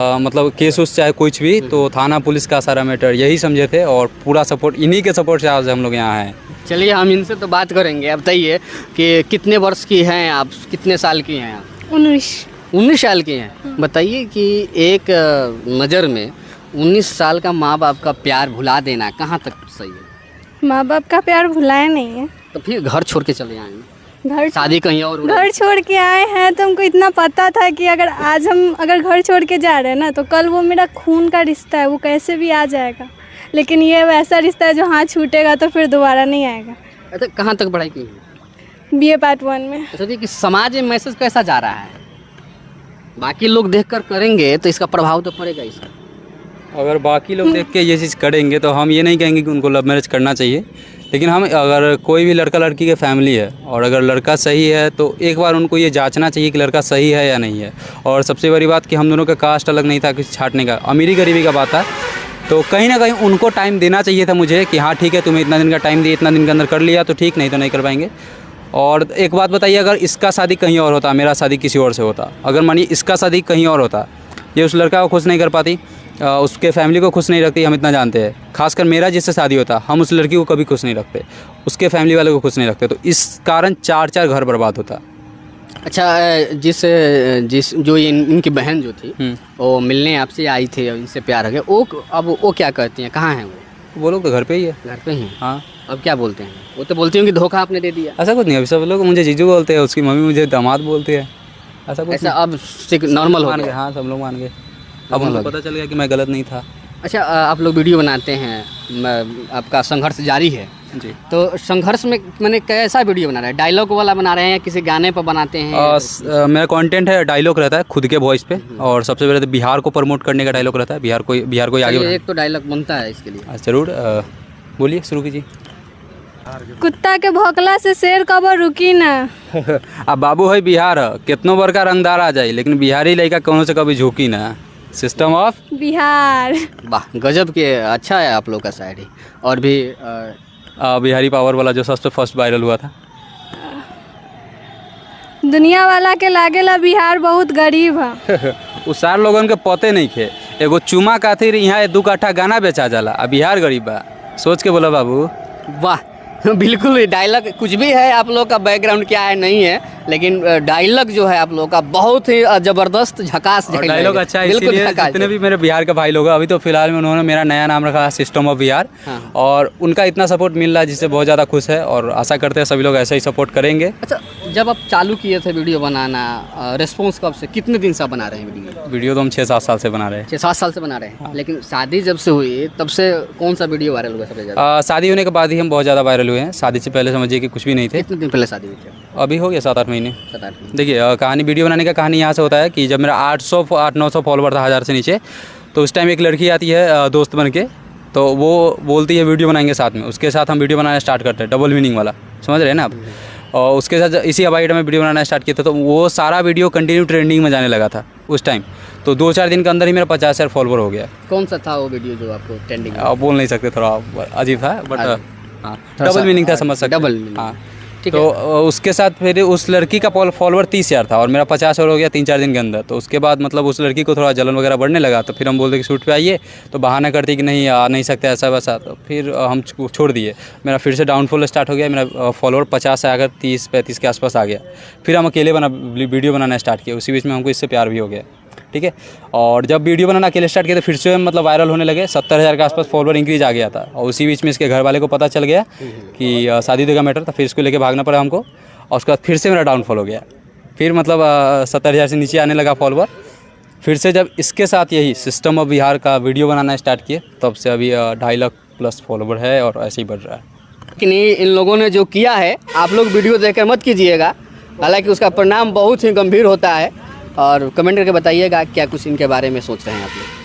मतलब केस उस चाहे कुछ भी तो थाना पुलिस का सारा मैटर यही समझे थे और पूरा सपोर्ट इन्हीं के सपोर्ट से आज हम लोग यहाँ हैं। चलिए हम इनसे तो बात करेंगे। अब बताइए कि कितने वर्ष की हैं आप, कितने साल की हैं आप? 19 साल की हैं। बताइए कि एक नज़र में 19 साल का माँ बाप का प्यार भुला देना कहाँ तक सही है? माँ बाप का प्यार भुलाया नहीं है। तो फिर घर छोड़ के चले आए, घर शादी कहीं और घर छोड़ के आए हैं तो हमको इतना पता था कि आज हम घर छोड़ के जा रहे हैं ना तो कल वो मेरा खून का रिश्ता है, वो कैसे भी आ जाएगा। लेकिन ये वैसा रिश्ता है जो हाथ छूटेगा तो फिर दोबारा नहीं आएगा। अच्छा, कहाँ तक पढ़ाई की है? BA पार्ट 1 में। अच्छा, कि समाज में मैसेज कैसा जा रहा है? बाकी लोग देखकर करेंगे तो इसका प्रभाव तो पड़ेगा इसका। अगर बाकी लोग देख के ये चीज़ करेंगे तो हम ये नहीं कहेंगे कि उनको लव मैरिज करना चाहिए, लेकिन हम अगर कोई भी लड़का लड़की के फैमिली है और अगर लड़का सही है तो एक बार उनको ये जांचना चाहिए कि लड़का सही है या नहीं है। और सबसे बड़ी बात कि हम दोनों का कास्ट अलग नहीं था किसी छाटने का, अमीरी गरीबी का बात था। तो कहीं ना कहीं उनको टाइम देना चाहिए था मुझे कि हाँ ठीक है, तुम्हें इतना दिन का टाइम दिया, इतना दिन के अंदर कर लिया तो ठीक, नहीं तो नहीं कर पाएंगे। और एक बात बताइए, अगर इसका शादी कहीं और होता, मेरा शादी किसी और से होता, अगर मानिए इसका शादी कहीं और होता, ये उस लड़का को खुश नहीं कर पाती, उसके फैमिली को खुश नहीं रखती, हम इतना जानते हैं। खासकर मेरा जिससे शादी होता, हम उस लड़की को कभी खुश नहीं रखते, उसके फैमिली वाले को खुश नहीं रखते, तो इस कारण 4 घर बर्बाद होता। अच्छा, जो इनकी बहन जो थी वो मिलने आपसे आई थी, इनसे प्यार हो गया, वो क्या कहती हैं, कहाँ हैं वो लोग तो घर पे ही है। घर पे ही? हाँ। अब क्या बोलते हैं? वो तो बोलती हूँ कि धोखा आपने दे दिया। ऐसा कुछ नहीं, अभी सब लोग मुझे जीजू बोलते हैं, उसकी मम्मी मुझे दामाद बोलती है, ऐसा कुछ ऐसा अब नॉर्मल हो गया? हाँ, सब लोग मान गए। अब उनको पता चल गया कि मैं गलत नहीं था। अच्छा, आप लोग वीडियो बनाते हैं, आपका संघर्ष जारी है जी। तो संघर्ष में मैंने कैसा वीडियो बना रहे हैं? डायलॉग वाला बना रहे हैं या किसी गाने पर बनाते हैं? मेरा कंटेंट है, डायलॉग रहता है खुद के वॉइस पे, और सबसे पहले तो बिहार को प्रमोट करने का डायलॉग रहता है, बिहार को आगे। एक तो डायलॉग बनता है इसके लिए। जरूर, बोलिए, शुरू कीजिए। कुत्ता के भौंकला से शेर कबो रुकी ना। अब बाबू है बिहार, कितनों बड़का रंगदार आ जाए लेकिन बिहारी लड़का कोनो से कभी झुकी ना। System of Bihar. वाह, गजब के। अच्छा है आप लोग का शायरी। और भी बिहारी पावर वाला जो सबसे फर्स्ट वायरल हुआ था। दुनिया वाला के लागेला बिहार बहुत गरीब है। उस सार लोगन के पते नहीं खे, एगो चुमा खातिर यहाँ 2 कट्ठा गाना बेचा जाला, अब बिहार गरीब बा, सोच के बोला बाबू। वाह, बिल्कुल। डायलॉग कुछ भी है, आप लोग का बैकग्राउंड क्या है नहीं है, लेकिन डायलॉग जो है आप लोग का बहुत ही ज़बरदस्त, झकास डायलॉग अच्छा है। इसीलिए जितने भी मेरे बिहार के भाई लोग हैं, अभी तो फिलहाल में उन्होंने मेरा नया नाम रखा है सिस्टम ऑफ बिहार। हाँ। और उनका इतना सपोर्ट मिल रहा है जिससे बहुत ज़्यादा खुश है और आशा करते हैं सभी लोग ऐसे ही सपोर्ट करेंगे। अच्छा, जब आप चालू किए थे वीडियो बनाना, रिस्पॉन्स कब से, कितने दिन से बना रहे हैं वीडियो तो हम 6-7 साल से बना रहे हैं। 6-7 साल से बना रहे हैं। लेकिन शादी जब से हुई तब से कौन सा वीडियो वायरल हुआ सबसे ज़्यादा? शादी होने के बाद ही हम बहुत ज़्यादा वायरल हुए हैं, शादी से पहले समझिए कि कुछ भी नहीं थे। कितने दिन पहले शादी हुई थी? अभी हो गया 7-8 महीने। 7-8 महीने। देखिए, कहानी वीडियो बनाने का कहानी यहाँ से होता है कि जब मेरा 800-900 फॉलोवर था, 1000 से नीचे, तो उस टाइम एक लड़की आती है दोस्त बन के, तो वो बोलती है वीडियो बनाएंगे साथ में, उसके साथ हम वीडियो बनाना स्टार्ट करते हैं, डबल मीनिंग वाला, समझ रहे हैं ना आप। और उसके साथ इसी अबाइड में वीडियो बनाना स्टार्ट किया था, तो वो सारा वीडियो कंटिन्यू ट्रेंडिंग में जाने लगा था उस टाइम। तो 2-4 दिन के अंदर ही मेरा 50,000 फॉलोवर हो गया। कौन सा था वो वीडियो जो आपको ट्रेंडिंग? आप बोल नहीं सकते, थोड़ा अजीब था, बट हाँ, डबल मीनिंग था, समझ सकते। डबल मीनिंग, हाँ। तो उसके साथ फिर उस लड़की का फॉलोवर 30,000 था और मेरा 50 हो गया 3-4 दिन के अंदर। तो उसके बाद मतलब उस लड़की को थोड़ा जलन वगैरह बढ़ने लगा, तो फिर हम बोलते कि शूट पे आइए, तो बहाना करती कि नहीं आ नहीं सकते ऐसा वैसा, तो फिर हम छोड़ दिए। मेरा फिर से डाउनफॉल स्टार्ट हो गया, मेरा फॉलोवर 50 से आकर 30-35 के आसपास आ गया। फिर हम अकेले वीडियो बनाना स्टार्ट किया, उसी बीच में हमको इससे प्यार भी हो गया, ठीक है। और जब वीडियो बनाना अकेले स्टार्ट किया तो फिर से मतलब वायरल होने लगे, 70,000 के आसपास फॉलोवर इंक्रीज आ गया था। और उसी बीच में इसके घर वाले को पता चल गया कि शादी का मैटर था, फिर इसको लेके भागना पड़ा हमको। और उसके बाद फिर से मेरा डाउनफॉल हो गया, फिर मतलब 70,000 से नीचे आने लगा फॉलोवर। फिर से जब इसके साथ यही सिस्टम ऑफ बिहार का वीडियो बनाना स्टार्ट किए, तब से अभी 2.5 लाख प्लस फॉलोवर है और ऐसे ही बढ़ रहा है। लेकिन इन लोगों ने जो किया है, आप लोग वीडियो देखकर मत कीजिएगा, हालांकि उसका परिणाम बहुत ही गंभीर होता है। और कमेंट करके बताइएगा क्या कुछ इनके बारे में सोच रहे हैं आप लोग।